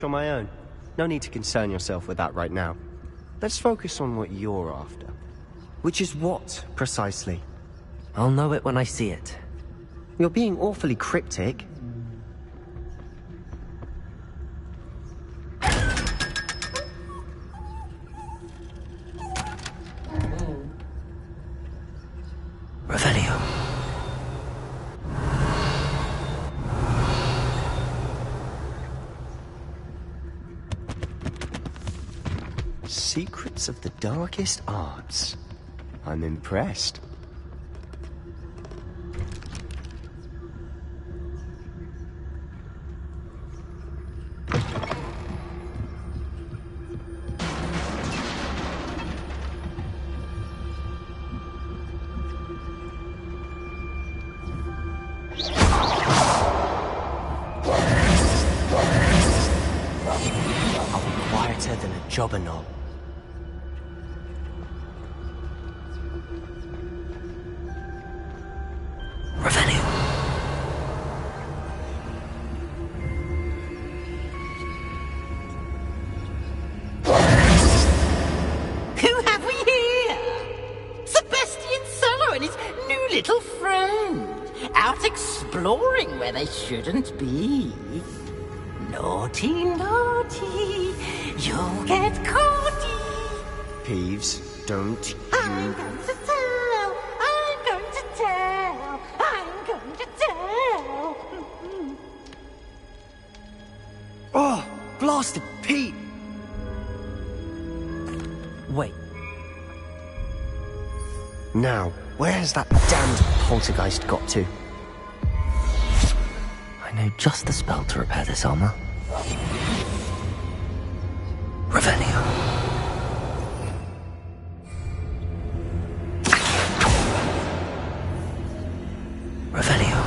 On my own. No need to concern yourself with that right now. Let's focus on what you're after. Which is what, precisely? I'll know it when I see it. You're being awfully cryptic. Revelio. Secrets of the darkest arts. I'm impressed. I'll be quieter than a jobber knob. Exploring where they shouldn't be. Naughty, naughty, you'll get caughty. Peeves, don't you... I'm going to tell, I'm going to tell, I'm going to tell. Oh, blasted Pete! Wait. Now, where has that damned poltergeist got to? I know just the spell to repair this armor. Revelio. Revelio.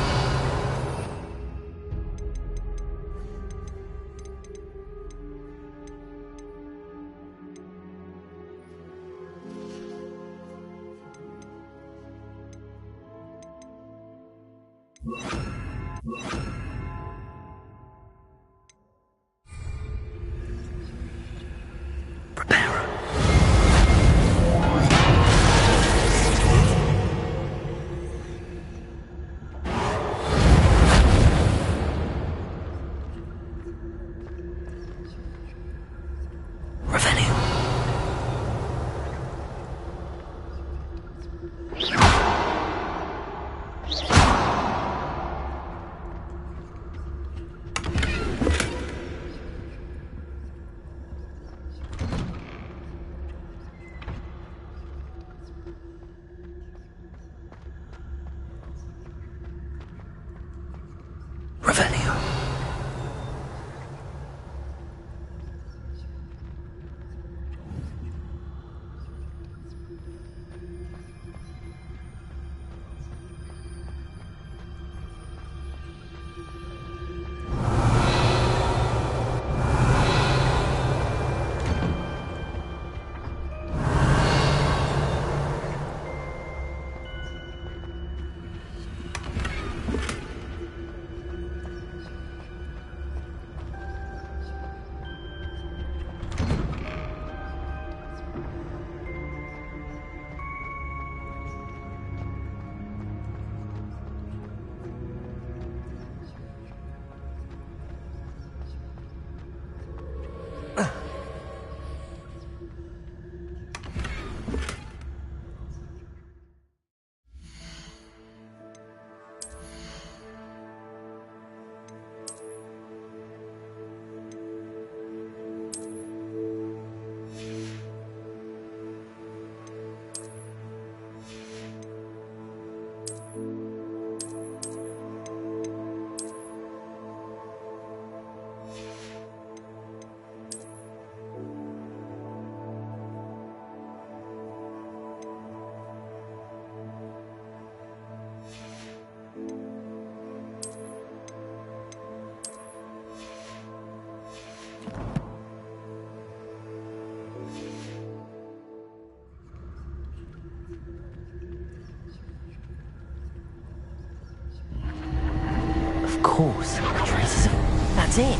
Of course, traces of... That's it!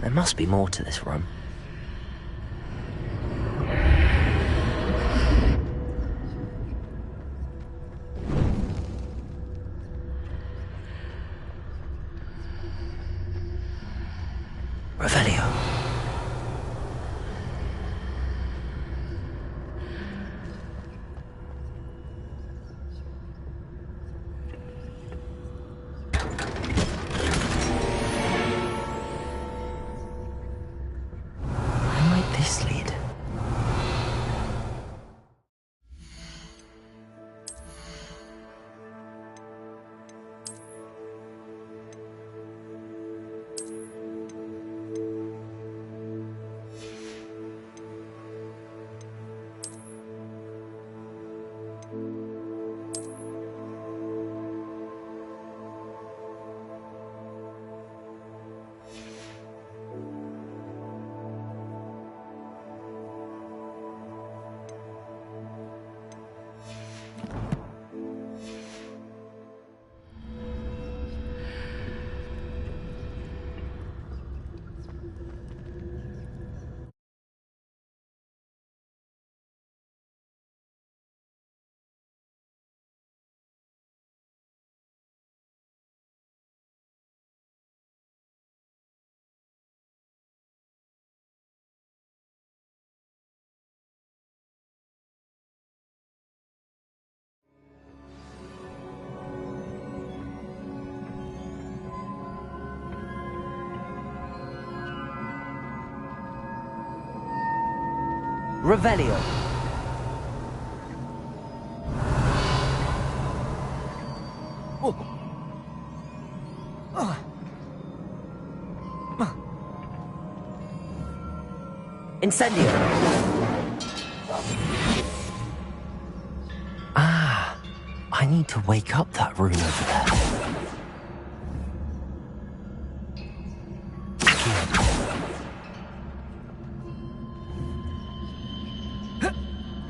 There must be more to this room. Revelio. Where might this lead? Revelio. Incendio. Ah, I need to wake up that rune over there.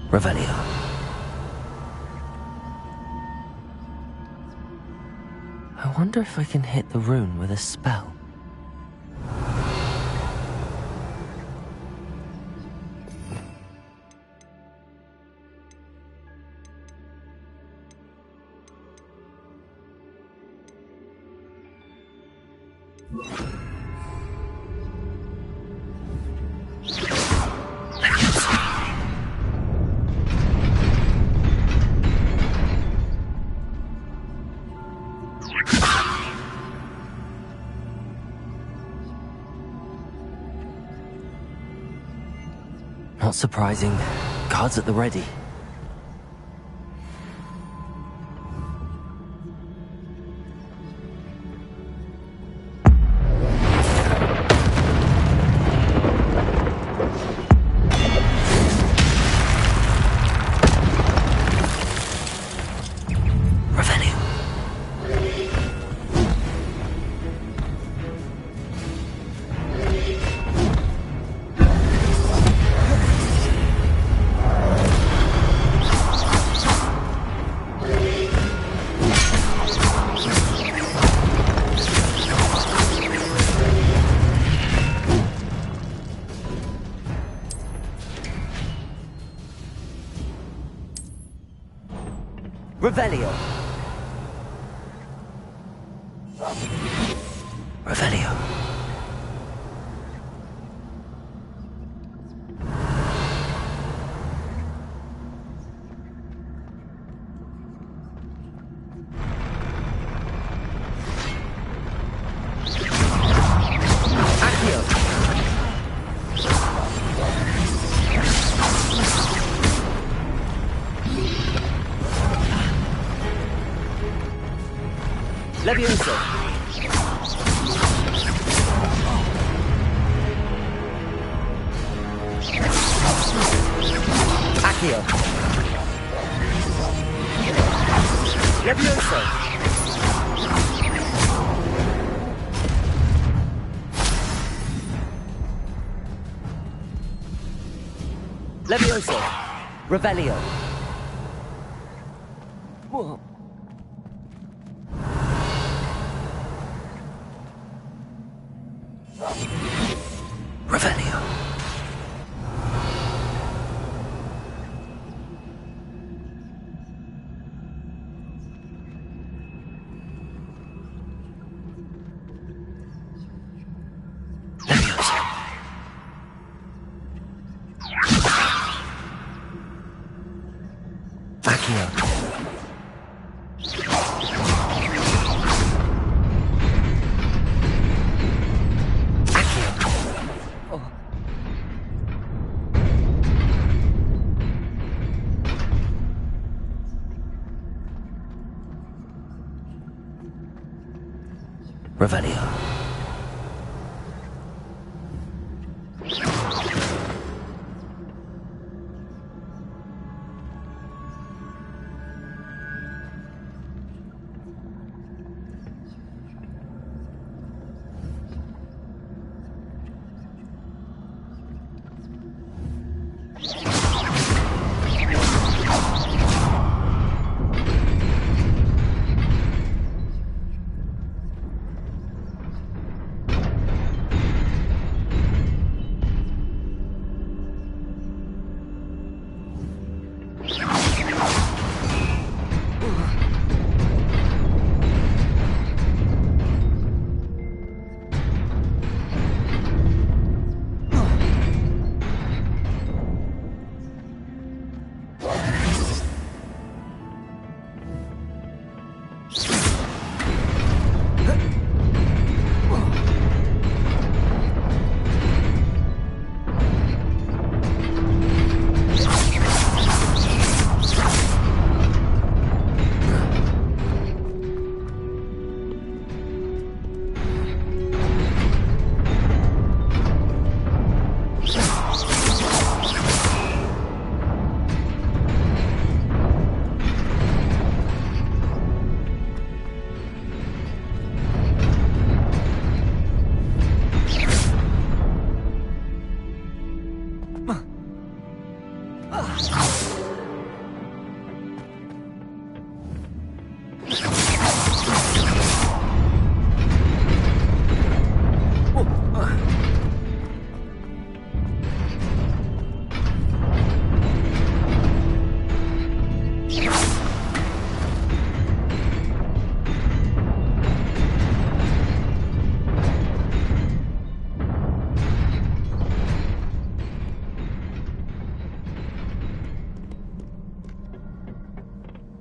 Revelio. I wonder if I can hit the rune with a spell. Not surprising. Guards at the ready. Revelio. Revelio. Accio. Levioso. Accio. Levioso. Levioso. Revelio. Whoa. Revelio. Revelio.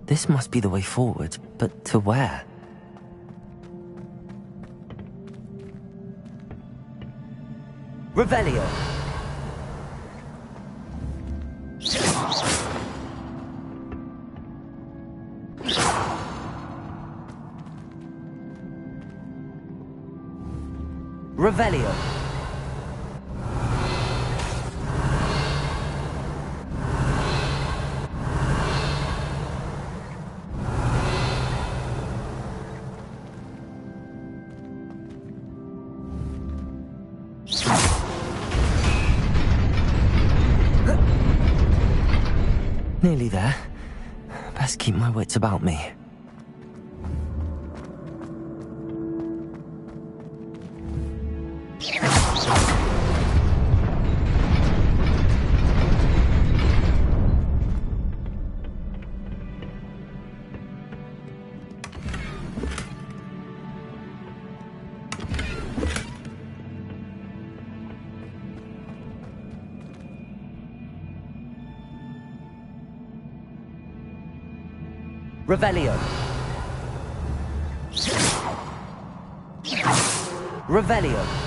This must be the way forward, but to where? Revelio. Revelio. Nearly there. Best keep my wits about me. Revelio. Revelio.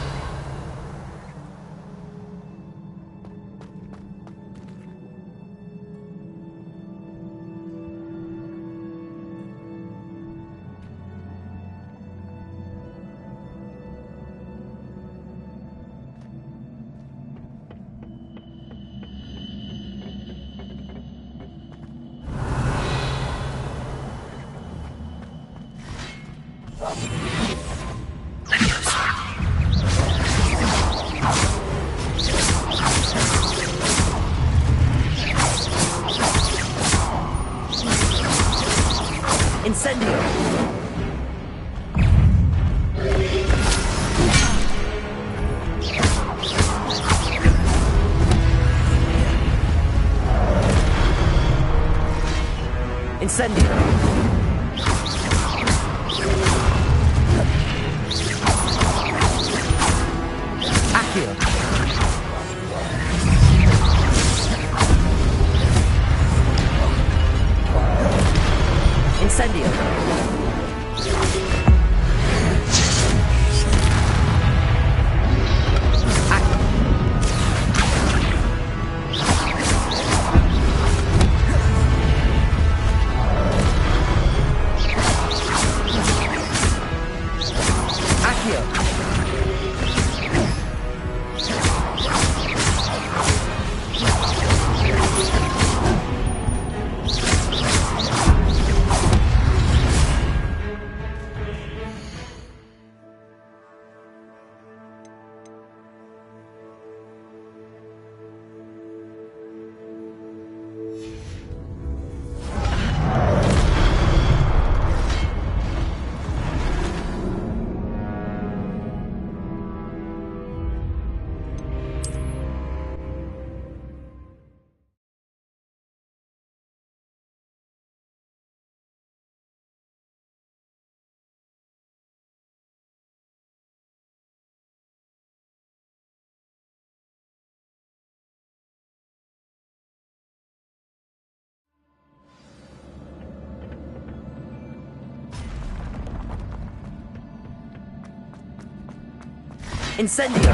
Incendio! Incendio. Accio. Incendio. Incendio.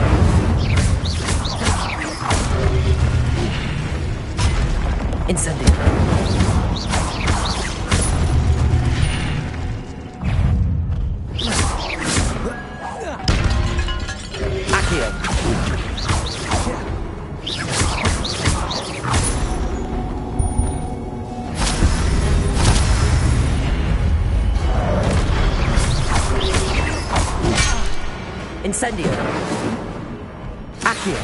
Incendio. Accio. Incendio. Accio.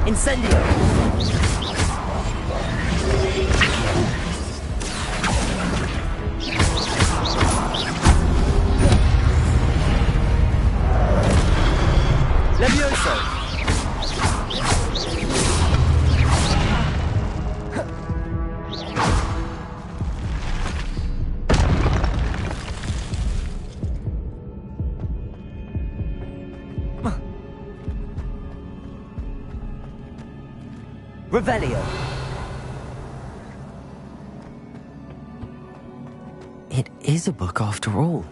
Incendio. Levioso. Revelio. It is a book after all.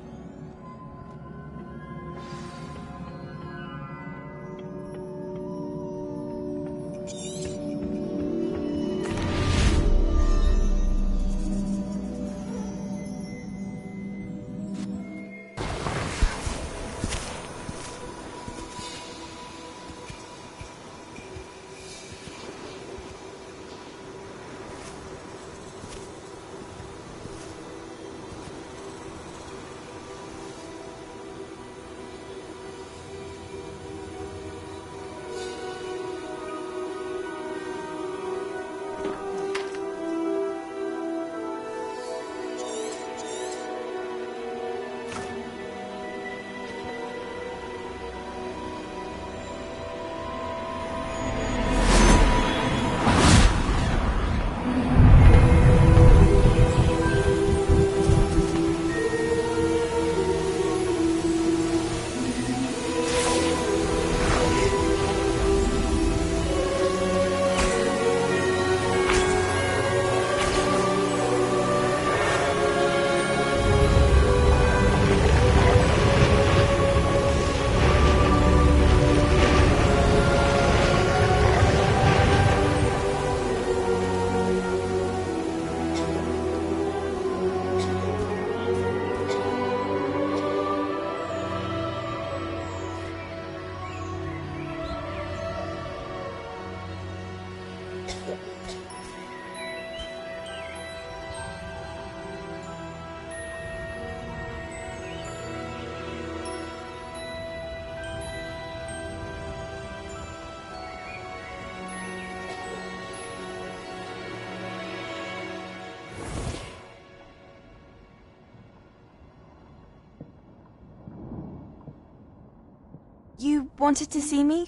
You wanted to see me?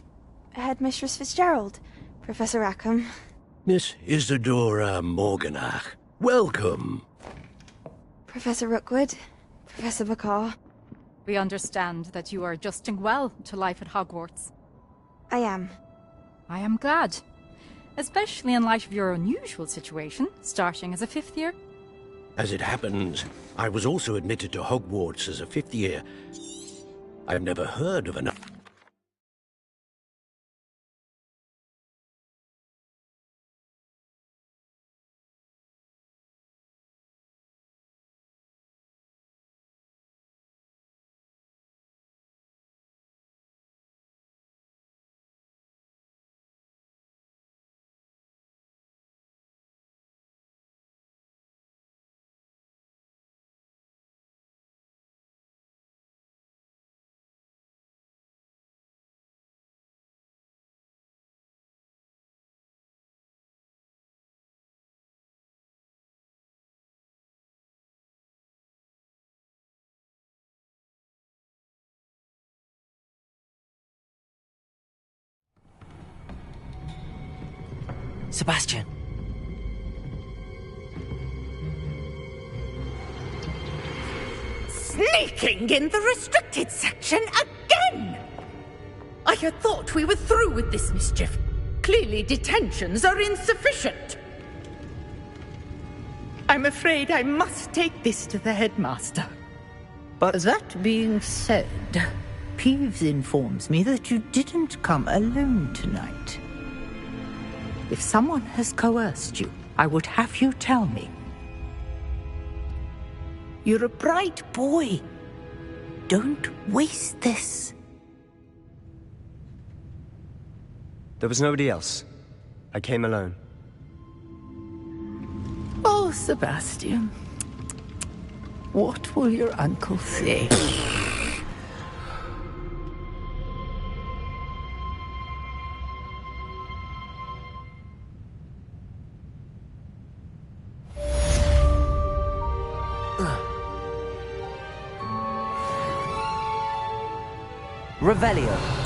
Headmistress Fitzgerald, Professor Rackham. Miss Isadora Morganach, welcome. Professor Rookwood, Professor Bakar. We understand that you are adjusting well to life at Hogwarts. I am. I am glad. Especially in light of your unusual situation, starting as a 5th year. As it happens, I was also admitted to Hogwarts as a 5th year. I have never heard of an... Sebastian. Sneaking in the restricted section again! I had thought we were through with this mischief. Clearly detentions are insufficient. I'm afraid I must take this to the headmaster. But That being said, Peeves informs me that you didn't come alone tonight. If someone has coerced you, I would have you tell me. You're a bright boy. Don't waste this. there was nobody else. I came alone. Oh, Sebastian. What will your uncle say? Revelio.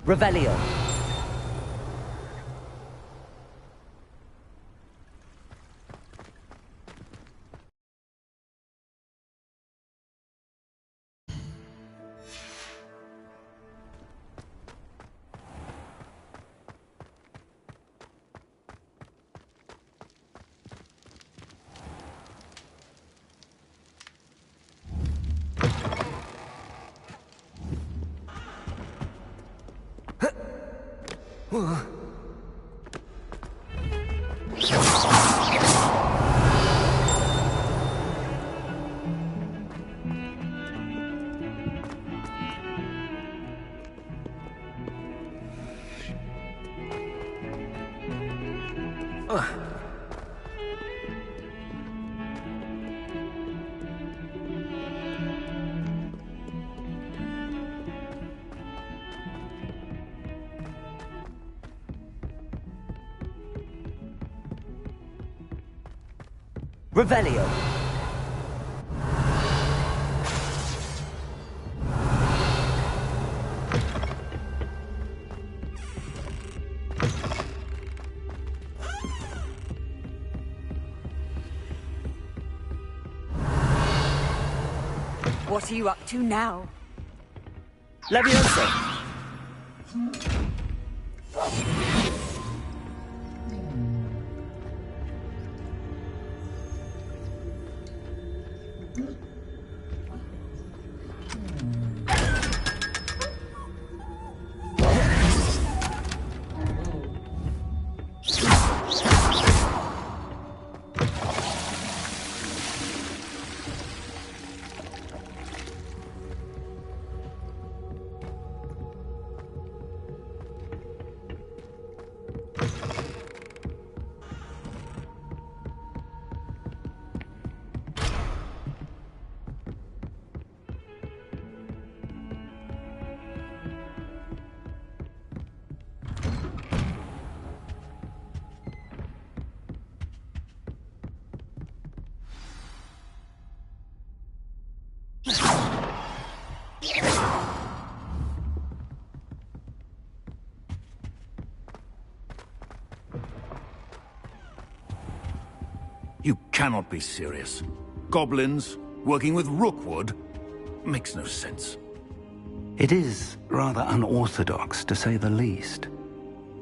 Revelio. Revelio. What are you up to now? Leviosa. You cannot be serious. Goblins, working with Rookwood? Makes no sense. It is rather unorthodox, to say the least.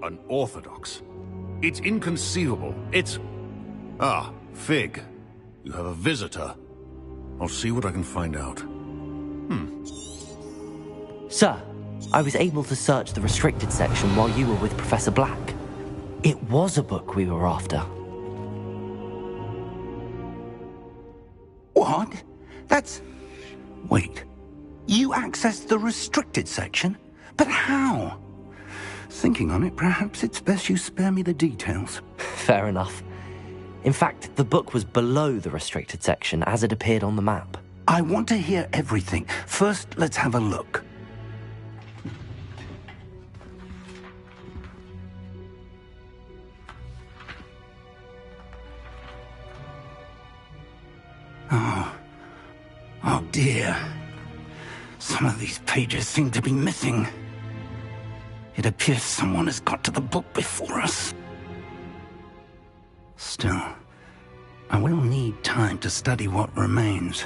Unorthodox? It's inconceivable. It's... Ah, Fig. You have a visitor. I'll see what I can find out. Sir, I was able to search the restricted section while you were with Professor Black. It was a book we were after. What? That's... Wait. You accessed the restricted section? But how? Thinking on it, perhaps it's best you spare me the details. Fair enough. In fact, the book was below the restricted section as it appeared on the map. I want to hear everything. First, let's have a look. Oh dear. Some of these pages seem to be missing. It appears someone has got to the book before us. Still, I will need time to study what remains.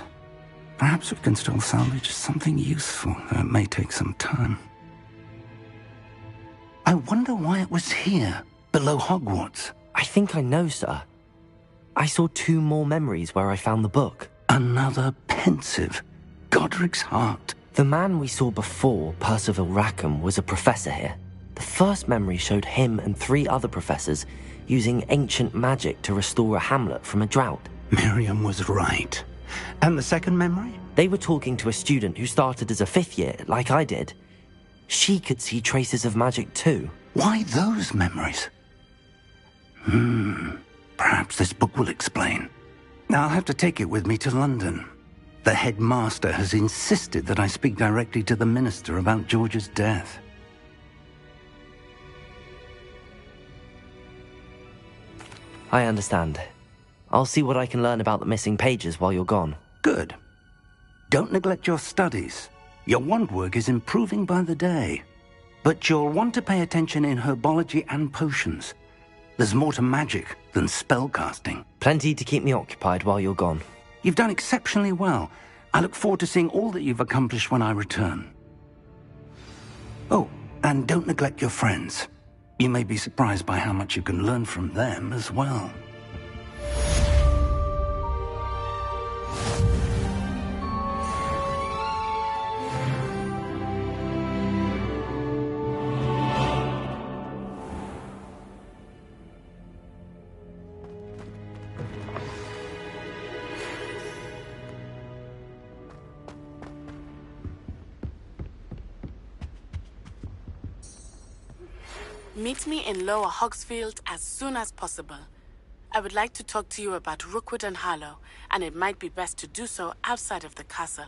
Perhaps we can still salvage something useful, though it may take some time. I wonder why it was here, below Hogwarts. I think I know, sir. I saw 2 more memories where I found the book. Another pensive. Godric's heart. The man we saw before, Percival Rackham, was a professor here. The first memory showed him and 3 other professors using ancient magic to restore a hamlet from a drought. Miriam was right. And the second memory? They were talking to a student who started as a 5th year, like I did. She could see traces of magic too. Why those memories? Perhaps this book will explain. I'll have to take it with me to London. The headmaster has insisted that I speak directly to the minister about George's death. I understand. I'll see what I can learn about the missing pages while you're gone. Good. Don't neglect your studies. Your wand work is improving by the day. But you'll want to pay attention in herbology and potions. There's more to magic than spellcasting. Plenty to keep me occupied while you're gone. You've done exceptionally well. I look forward to seeing all that you've accomplished when I return. Oh, and don't neglect your friends. You may be surprised by how much you can learn from them as well. Meet me in Lower Hogsfield as soon as possible. I would like to talk to you about Rookwood and Harlow, and it might be best to do so outside of the castle.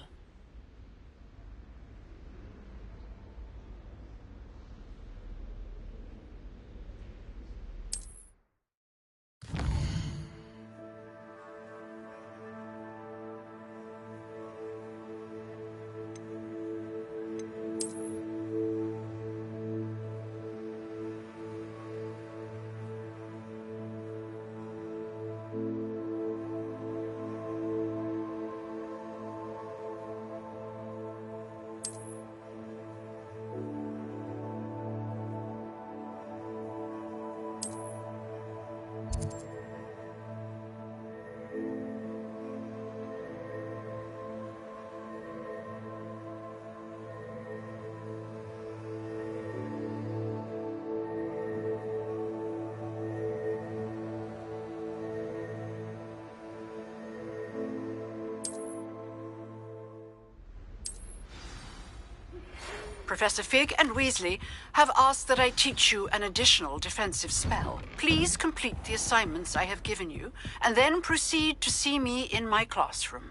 Professor Fig and Weasley have asked that I teach you an additional defensive spell. Please complete the assignments I have given you, and then proceed to see me in my classroom.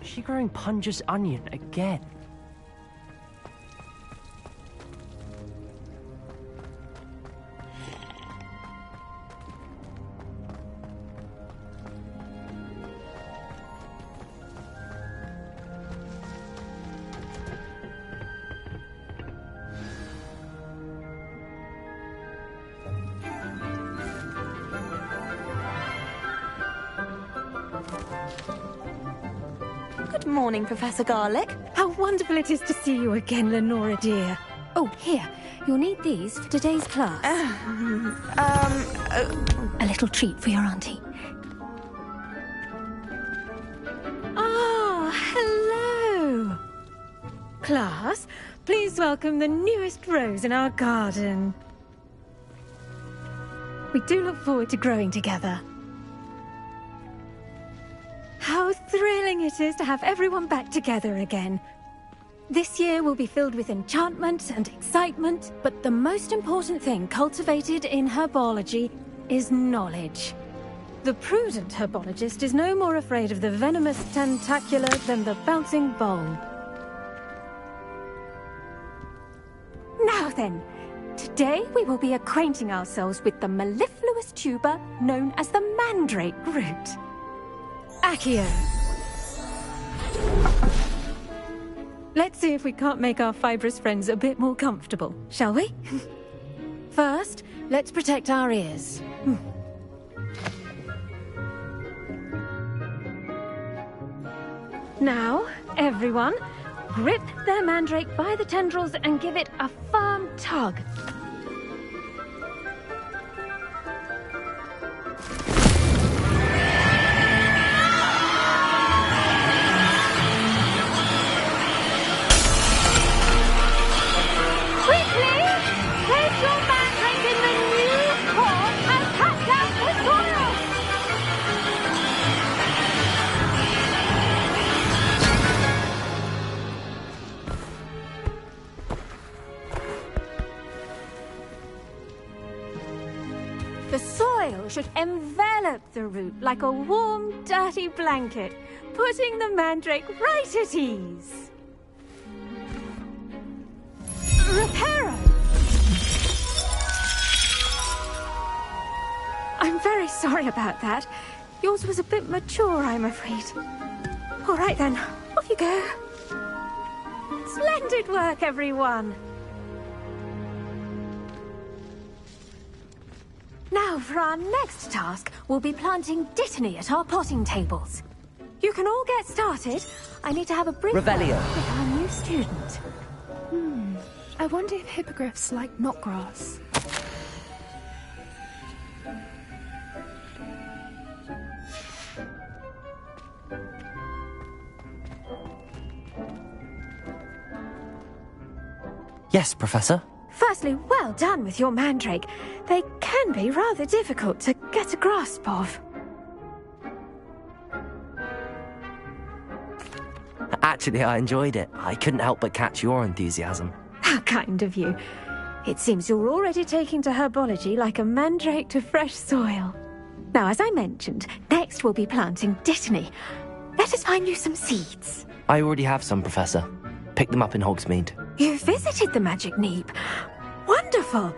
She growing Punja's onion again? Good morning, Professor Garlick. How wonderful it is to see you again, Lenora dear. Oh, here. You'll need these for today's class. A little treat for your auntie. Ah, hello. Class, please welcome the newest rose in our garden. We do look forward to growing together. How thrilling it is to have everyone back together again. This year will be filled with enchantment and excitement, but the most important thing cultivated in herbology is knowledge. The prudent herbologist is no more afraid of the venomous tentacula than the bouncing bulb. Now then, today we will be acquainting ourselves with the mellifluous tuber known as the mandrake root. Accio. Let's see if we can't make our fibrous friends a bit more comfortable, shall we? First, let's protect our ears. Now, everyone, grip their mandrake by the tendrils and give it a firm tug. Quickly, place your mandrake in the new core and cut down the soil. The soil should envelop the root like a warm, dirty blanket, putting the mandrake right at ease. Reparo! I'm very sorry about that. Yours was a bit mature, I'm afraid. All right then, off you go. Splendid work, everyone. Now, for our next task, we'll be planting Dittany at our potting tables. You can all get started. I need to have a brief word Revelio. with our new student. I wonder if hippogriffs like knotgrass. Yes, Professor. Firstly, well done with your mandrake. They can be rather difficult to get a grasp of. Actually, I enjoyed it. I couldn't help but catch your enthusiasm. How kind of you. It seems you're already taking to herbology like a mandrake to fresh soil. Now, as I mentioned, next we'll be planting Dittany. Let us find you some seeds. I already have some, Professor. Picked them up in Hogsmeade. You visited the Magic Neep. Wonderful.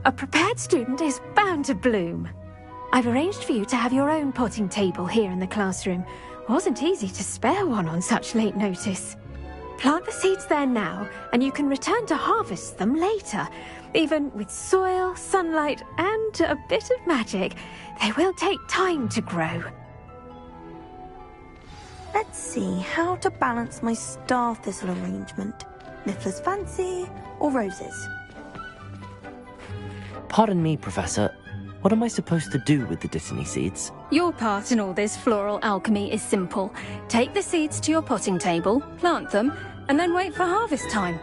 A prepared student is bound to bloom. I've arranged for you to have your own potting table here in the classroom. Wasn't easy to spare one on such late notice. Plant the seeds there now, and you can return to harvest them later. Even with soil, sunlight, and a bit of magic, they will take time to grow. Let's see how to balance my star thistle arrangement. Niffler's fancy or roses? Pardon me, Professor. What am I supposed to do with the Dittany seeds? Your part in all this floral alchemy is simple. Take the seeds to your potting table, plant them, and then wait for harvest time.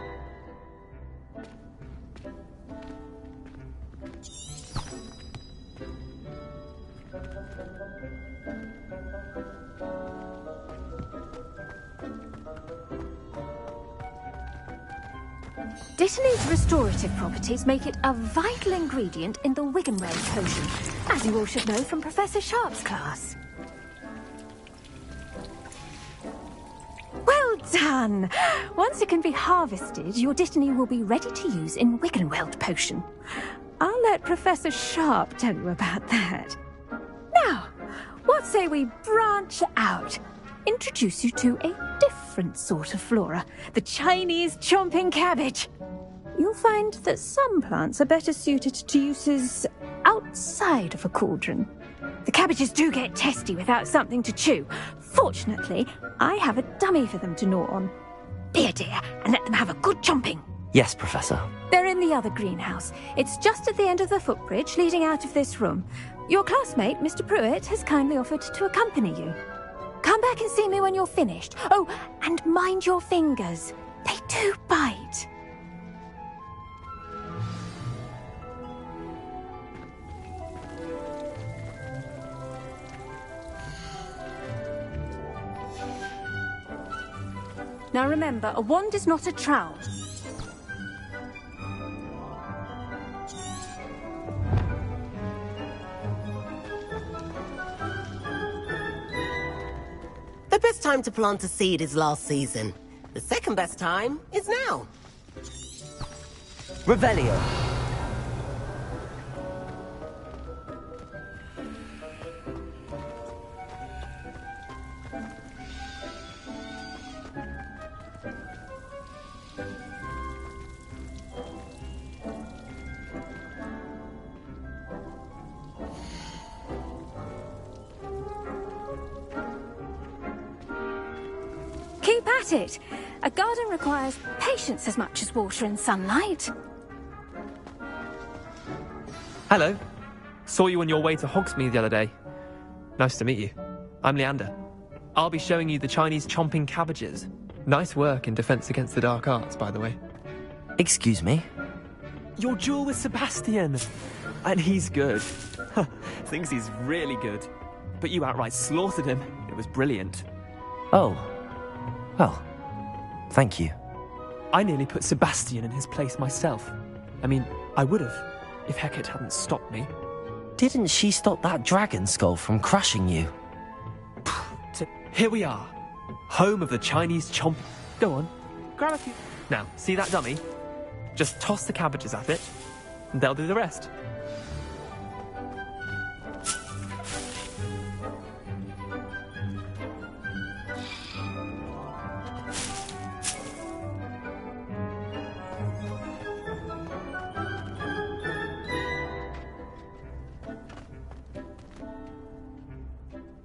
Dittany's restorative properties make it a vital ingredient in the Wiggenweld potion, as you all should know from Professor Sharp's class. Well done! Once it can be harvested, your Dittany will be ready to use in Wiggenweld potion. I'll let Professor Sharp tell you about that. Now, what say we branch out? Introduce you to a different sort of flora, the Chinese chomping cabbage. You'll find that some plants are better suited to uses outside of a cauldron. The cabbages do get testy without something to chew. Fortunately, I have a dummy for them to gnaw on. Be a dear and let them have a good chomping. Yes, Professor. They're in the other greenhouse. It's just at the end of the footbridge leading out of this room. Your classmate, Mr. Pruitt, has kindly offered to accompany you. Come back and see me when you're finished. Oh, and mind your fingers. They do bite. Now remember, a wand is not a trowel. The best time to plant a seed is last season. The second best time is now. Revelio. at it. A garden requires patience as much as water and sunlight. Hello. Saw you on your way to Hogsmeade the other day. Nice to meet you. I'm Leander. I'll be showing you the Chinese chomping cabbages. Nice work in Defense Against the Dark Arts, by the way. Excuse me? Your duel with Sebastian! And he's good. Thinks he's really good. But you outright slaughtered him. It was brilliant. Oh. Well, thank you. I nearly put Sebastian in his place myself. I mean, I would have, if Hecate hadn't stopped me. Didn't she stop that dragon skull from crushing you? So here we are. Home of the Chinese chomp. Go on, grab a few. Now, see that dummy? Just toss the cabbages at it, and they'll do the rest.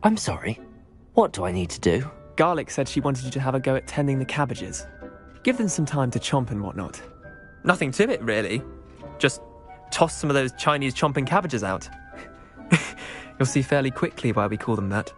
I'm sorry. What do I need to do? Garlic said she wanted you to have a go at tending the cabbages. Give them some time to chomp and whatnot. Nothing to it, really. Just toss some of those Chinese chomping cabbages out. You'll see fairly quickly why we call them that.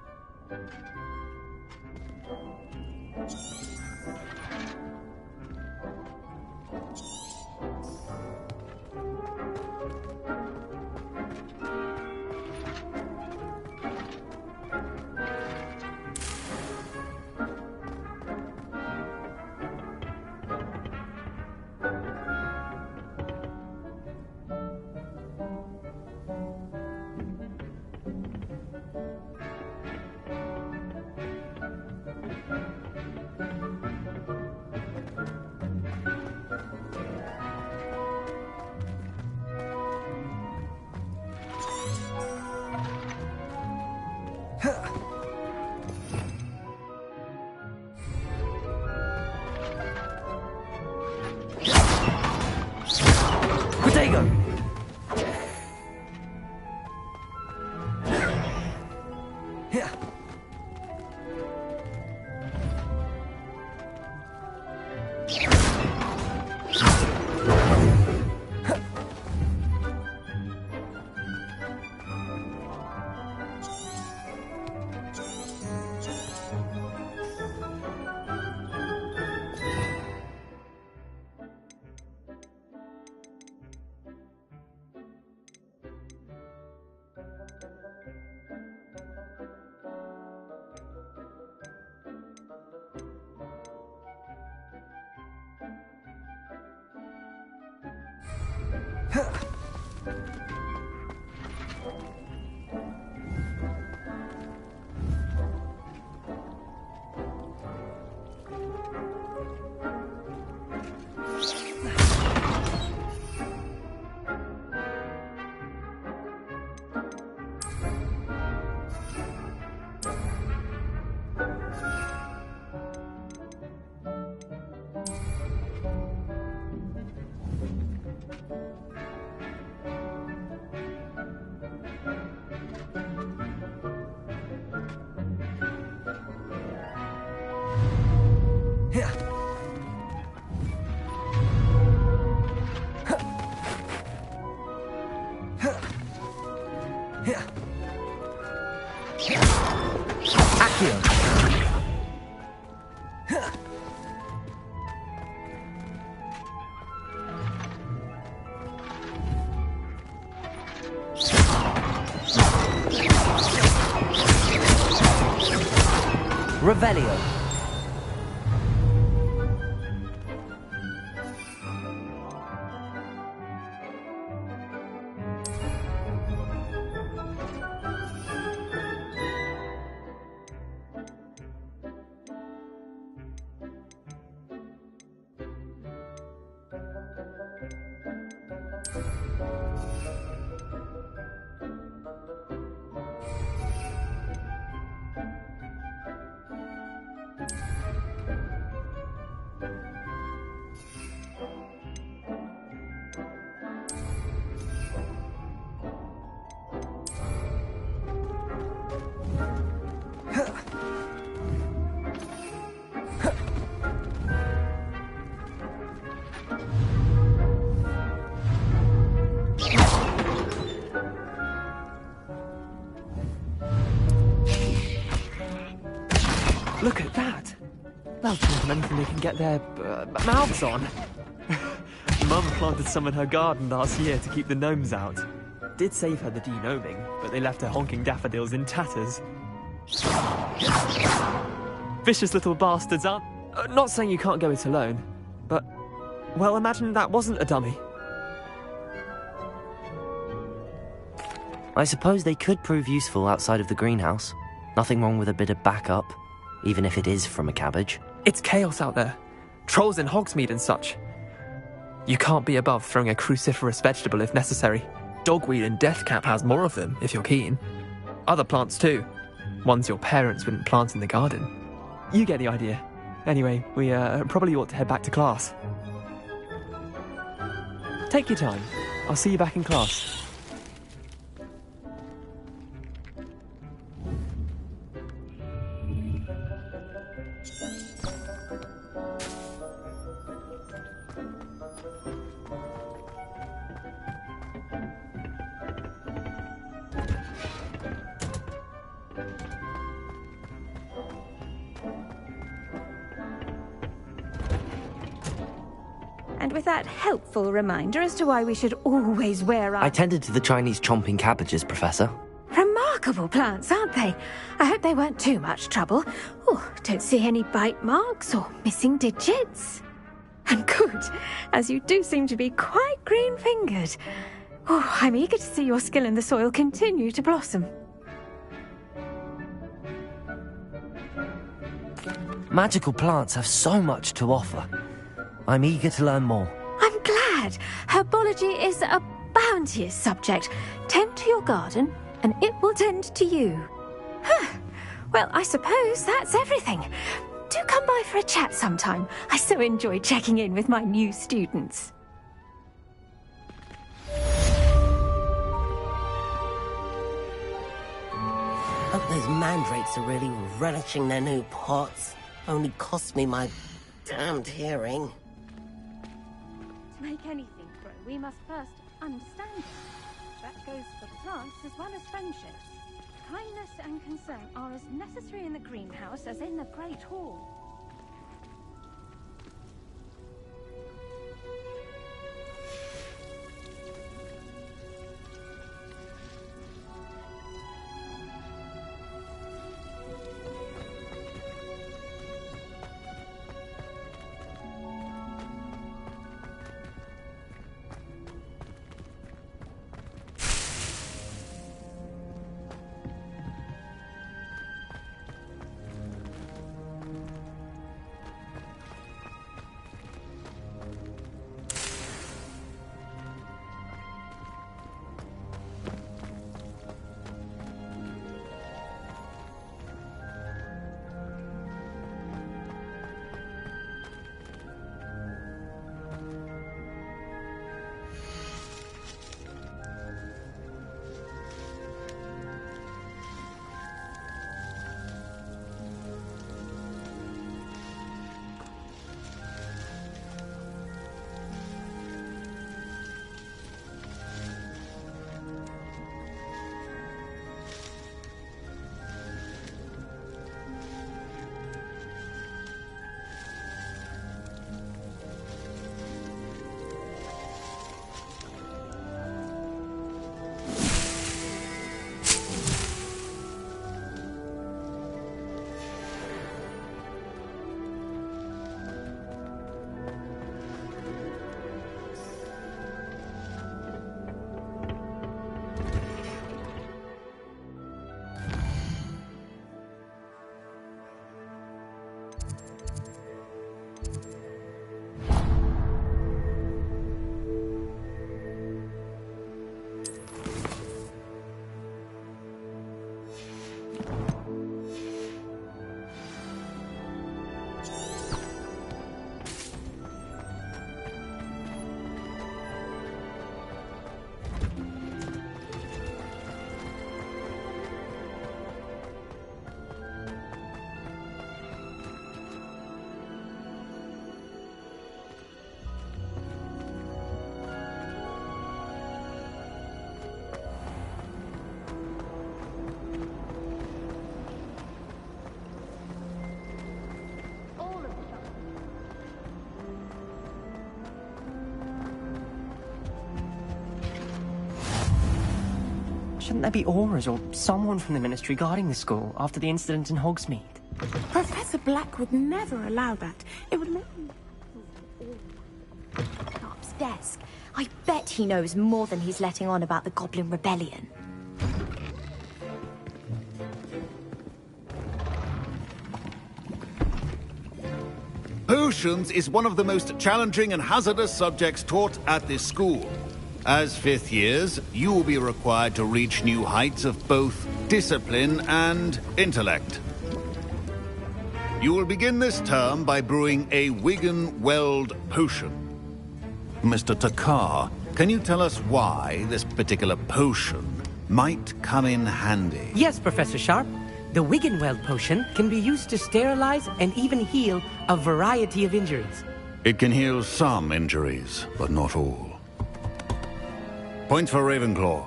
Revelio. Look at that! They'll jump on anything they can get their mouths on. Mum planted some in her garden last year to keep the gnomes out. Did save her the de-gnoming, but they left her honking daffodils in tatters. Vicious little bastards, aren't... not saying you can't go it alone, but... well, imagine that wasn't a dummy. I suppose they could prove useful outside of the greenhouse. Nothing wrong with a bit of backup, even if it is from a cabbage. It's chaos out there. Trolls in Hogsmeade and such. You can't be above throwing a cruciferous vegetable if necessary. Dogweed and deathcap has more of them, if you're keen. Other plants too. Ones your parents wouldn't plant in the garden. You get the idea. Anyway, we probably ought to head back to class. Take your time. I'll see you back in class. And with that helpful reminder as to why we should always wear our... I tended to the Chinese chomping cabbages, Professor. Remarkable plants, aren't they? I hope they weren't too much trouble. Oh, don't see any bite marks or missing digits. And good, as you do seem to be quite green-fingered. Oh, I'm eager to see your skill in the soil continue to blossom. Magical plants have so much to offer. I'm eager to learn more. I'm glad. Herbology is a bounteous subject. Tend to your garden, and it will tend to you. Huh. Well, I suppose that's everything. Do come by for a chat sometime. I so enjoy checking in with my new students. Hope those mandrakes are really relishing their new pots. Only cost me my damned hearing. To make anything grow, we must first understand it. That goes for plants as well as friendships. Kindness and concern are as necessary in the greenhouse as in the Great Hall. Shouldn't there be auras or someone from the Ministry guarding the school after the incident in Hogsmeade? Professor Black would never allow that. It would make me... Sharp's desk. I bet he knows more than he's letting on about the Goblin Rebellion. Potions is one of the most challenging and hazardous subjects taught at this school. As fifth years, you will be required to reach new heights of both discipline and intellect. You will begin this term by brewing a Wiggenweld potion. Mr. Takar, can you tell us why this particular potion might come in handy? Yes, Professor Sharp. The Wiggenweld potion can be used to sterilize and even heal a variety of injuries. It can heal some injuries, but not all. Point for Ravenclaw.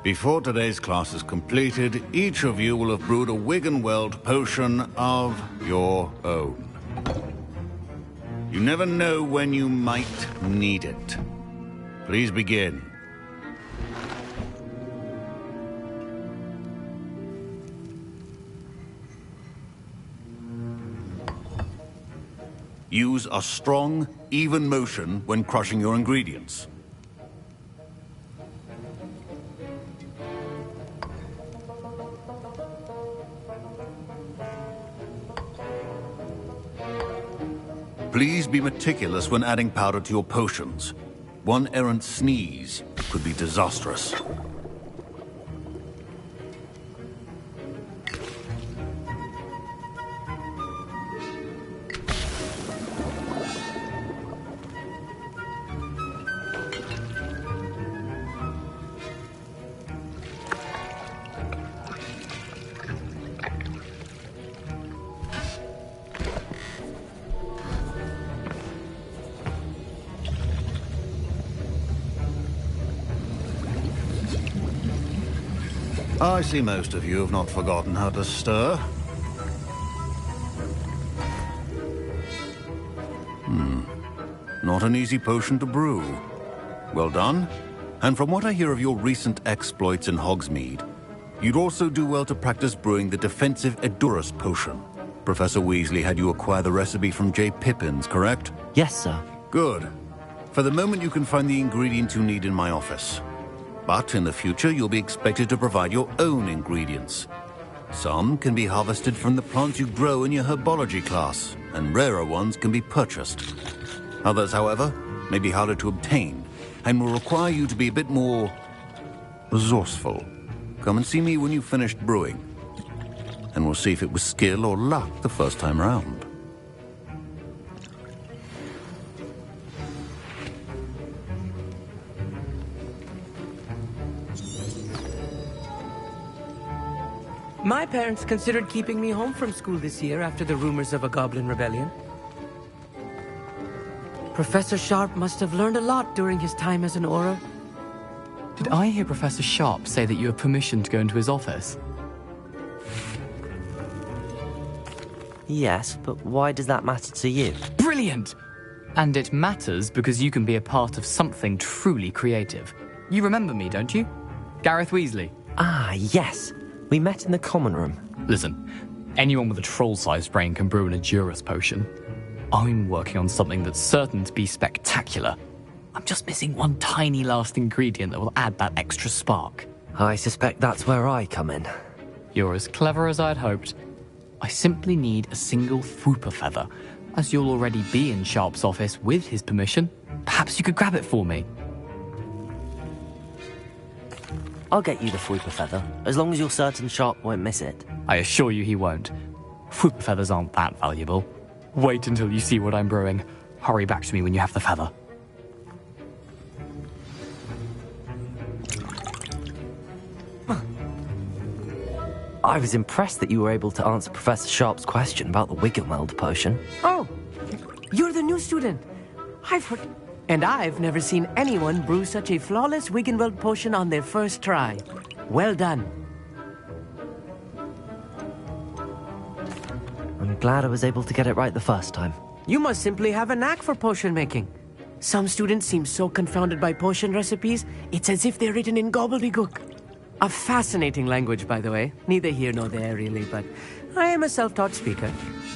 Before today's class is completed, each of you will have brewed a Wiggenweld potion of your own. You never know when you might need it. Please begin. Use a strong, even motion when crushing your ingredients. Please be meticulous when adding powder to your potions. One errant sneeze could be disastrous. I see most of you have not forgotten how to stir. Not an easy potion to brew. Well done. And from what I hear of your recent exploits in Hogsmeade, you'd also do well to practice brewing the defensive Edurus potion. Professor Weasley had you acquire the recipe from J. Pippins, correct? Yes, sir. Good. For the moment, you can find the ingredients you need in my office. But in the future, you'll be expected to provide your own ingredients. Some can be harvested from the plants you grow in your herbology class, and rarer ones can be purchased. Others, however, may be harder to obtain, and will require you to be a bit more resourceful. Come and see me when you've finished brewing, and we'll see if it was skill or luck the first time round. My parents considered keeping me home from school this year after the rumors of a Goblin Rebellion. Professor Sharp must have learned a lot during his time as an Auror. Did I hear Professor Sharp say that you have permission to go into his office? Yes, but why does that matter to you? Brilliant! And it matters because you can be a part of something truly creative. You remember me, don't you? Gareth Weasley. Ah, yes. We met in the common room. Listen, anyone with a troll-sized brain can brew an Edurus potion. I'm working on something that's certain to be spectacular. I'm just missing one tiny last ingredient that will add that extra spark. I suspect that's where I come in. You're as clever as I'd hoped. I simply need a single Fwooper feather. As you'll already be in Sharp's office with his permission, perhaps you could grab it for me. I'll get you the Fwooper feather, as long as you're certain Sharp won't miss it. I assure you he won't. Fwooper feathers aren't that valuable. Wait until you see what I'm brewing. Hurry back to me when you have the feather. I was impressed that you were able to answer Professor Sharp's question about the Wiggenweld potion. Oh, you're the new student. I've never seen anyone brew such a flawless Wiggenweld potion on their first try. Well done. I'm glad I was able to get it right the first time. You must simply have a knack for potion making. Some students seem so confounded by potion recipes, it's as if they're written in gobbledygook. A fascinating language, by the way. Neither here nor there, really, but I am a self-taught speaker.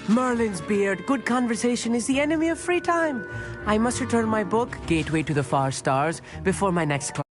Merlin's beard, good conversation is the enemy of free time. I must return my book, Gateway to the Far Stars, before my next class.